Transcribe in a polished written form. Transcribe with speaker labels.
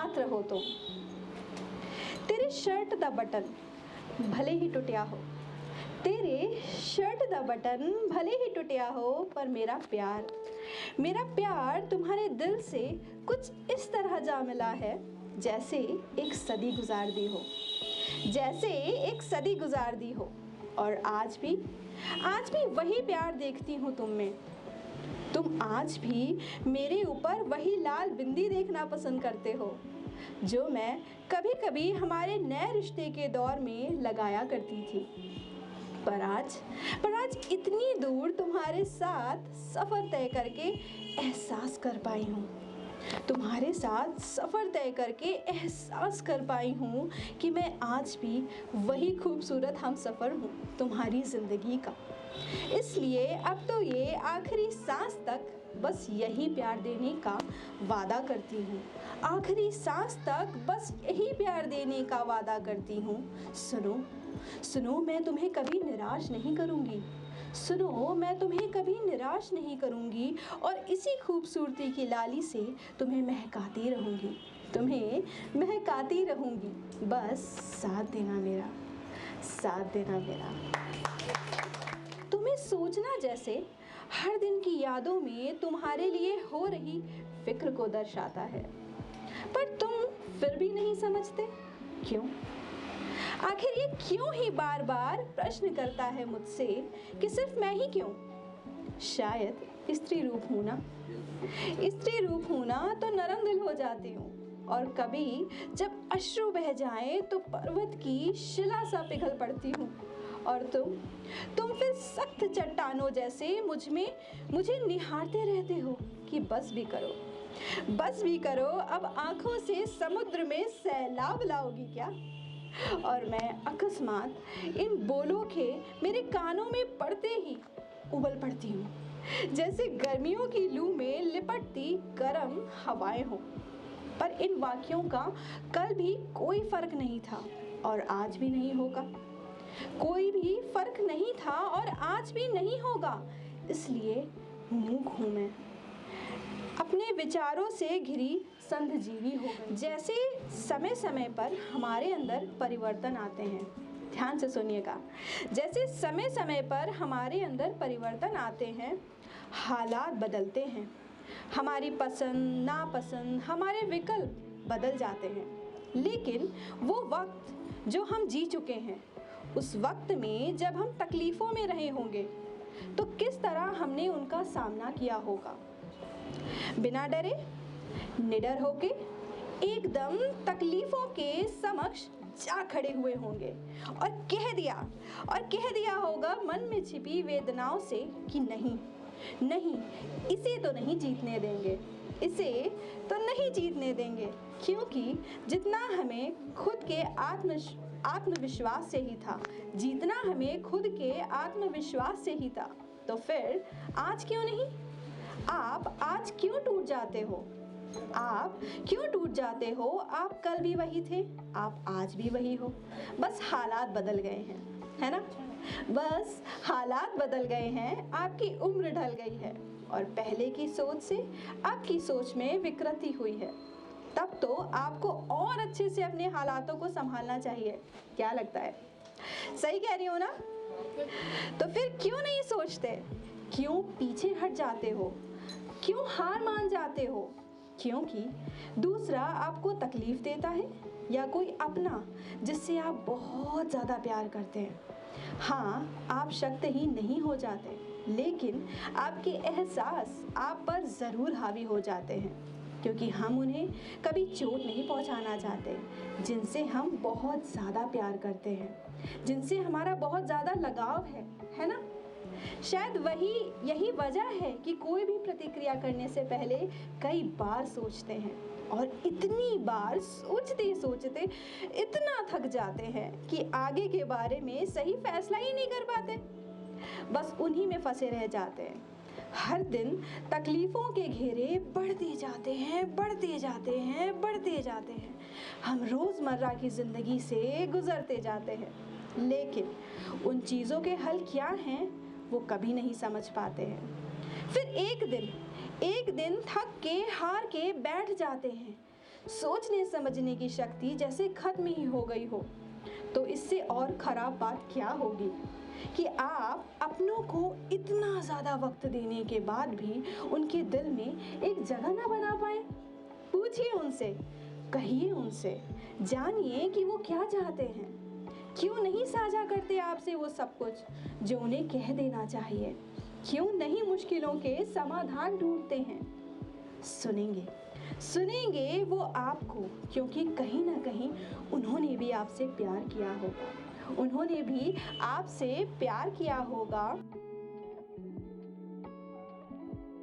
Speaker 1: साथ रहो तुम। तेरे शर्ट दा बटन भले ही टूटिया हो, तेरे शर्ट दा बटन भले ही टूटिया हो, पर मेरा प्यार तुम्हारे दिल से कुछ इस तरह जा मिला है जैसे एक सदी गुजार दी हो, जैसे एक सदी गुजार दी हो। और आज भी वही प्यार देखती हूँ तुम में। तुम आज भी मेरे ऊपर वही लाल बिंदी देखना पसंद करते हो जो मैं कभी कभी हमारे नए रिश्ते के दौर में लगाया करती थी। पर आज इतनी दूर तुम्हारे साथ सफ़र तय करके एहसास कर पाई हूँ, तुम्हारे साथ सफ़र तय करके एहसास कर पाई हूँ कि मैं आज भी वही खूबसूरत हम सफ़र हूँ तुम्हारी ज़िंदगी का। इसलिए अब तो ये आखिरी सांस तक बस यही प्यार देने का वादा करती हूँ, आखिरी सांस तक बस यही प्यार देने का वादा करती हूँ। सुनो, मैं तुम्हें कभी निराश नहीं करूँगी, सुनो, मैं तुम्हें कभी निराश नहीं करूँगी, और इसी खूबसूरती की लाली से तुम्हें महकाती रहूँगी। बस साथ देना मेरा। तुम्हें सोचना जैसे हर दिन की यादों में तुम्हारे लिए हो रही फिक्र को दर्शाता है, पर तुम फिर भी नहीं समझते क्यों? आखिर ये क्यों ही बार बार प्रश्न करता है मुझसे कि सिर्फ मैं ही क्यों? शायद स्त्री रूप हूँ ना तो नरम दिल हो जाती हूँ, और कभी जब अश्रु बह जाए तो पर्वत की शिला सा पिघल पड़ती हूँ, और तुम फिर सख्त चट्टानों जैसे मुझे निहारते रहते हो कि बस भी करो, अब आंखों से समुद्र में सैलाब लाओगी क्या? और मैं अकस्मात इन बोलों के मेरे कानों में पड़ते ही उबल पड़ती हूँ, जैसे गर्मियों की लू में लिपटती गर्म हवाएं हो। पर इन वाक्यों का कल भी कोई फर्क नहीं था और आज भी नहीं होगा, कोई भी फर्क नहीं था और आज भी नहीं होगा। इसलिए मूक हूँ मैं, अपने विचारों से घिरी संधजीवी हो गई। जैसे समय समय पर हमारे अंदर परिवर्तन आते हैं, ध्यान से सुनिएगा, जैसे समय समय पर हमारे अंदर परिवर्तन आते हैं, हालात बदलते हैं, हमारी पसंद नापसंद, हमारे विकल्प बदल जाते हैं, लेकिन वो वक्त जो हम जी चुके हैं, उस वक्त में जब हम तकलीफ़ों में रहे होंगे तो किस तरह हमने उनका सामना किया होगा। बिना डरे, निडर होके एकदम तकलीफ़ों के समक्ष जा खड़े हुए होंगे और कह दिया होगा मन में छिपी वेदनाओं से कि नहीं, इसे तो नहीं जीतने देंगे, क्योंकि जितना हमें खुद के आत्मविश्वास से ही था, तो फिर आज क्यों नहीं? आप आज क्यों टूट जाते हो? आप कल भी वही थे, आप आज भी वही हो, बस हालात बदल गए हैं, है ना? बस हालात बदल गए हैं, आपकी उम्र ढल गई है और पहले की सोच से अब की सोच में विकृति हुई है। तब तो आपको और अच्छे से अपने हालातों को संभालना चाहिए। क्या लगता है? सही कह रही हो ना? तो फिर क्यों नहीं सोचते? क्यों पीछे हट जाते हो? क्यों हार मान जाते हो? क्योंकि दूसरा आपको तकलीफ देता है या कोई अपना जिससे आप बहुत ज़्यादा प्यार करते हैं। हाँ, आप शक्तिहीन नहीं हो जाते, लेकिन आपके एहसास आप पर ज़रूर हावी हो जाते हैं, क्योंकि हम उन्हें कभी चोट नहीं पहुंचाना चाहते जिनसे हम बहुत ज़्यादा प्यार करते हैं, जिनसे हमारा बहुत ज़्यादा लगाव है ना? शायद यही वजह है कि कोई भी प्रतिक्रिया करने से पहले कई बार सोचते हैं और इतनी बार सोचते इतना थक जाते हैं कि आगे के बारे में सही फैसला ही नहीं कर पाते, बस उन्हीं में फंसे रह जाते हैं। हर दिन तकलीफ़ों के घेरे बढ़ते जाते हैं। हम रोज़मर्रा की ज़िंदगी से गुज़रते जाते हैं, लेकिन उन चीज़ों के हल क्या हैं वो कभी नहीं समझ पाते हैं। फिर एक दिन थक के हार के बैठ जाते हैं, सोचने समझने की शक्ति जैसे खत्म ही हो गई हो। तो इससे और खराब बात क्या होगी कि आप अपनों को इतना ज़्यादा वक्त देने के बाद भी उनके दिल में एक जगह ना बना पाए। पूछिए उनसे, कहिए उनसे, जानिए कि वो क्या चाहते हैं। क्यों नहीं साझा करते आपसे वो सब कुछ जो उन्हें कह देना चाहिए? क्यों नहीं मुश्किलों के समाधान ढूंढते हैं? सुनेंगे सुनेंगे वो आपको, क्योंकि कहीं ना कहीं उन्होंने भी आपसे प्यार किया होगा। उन्होंने भी आपसे प्यार किया होगा।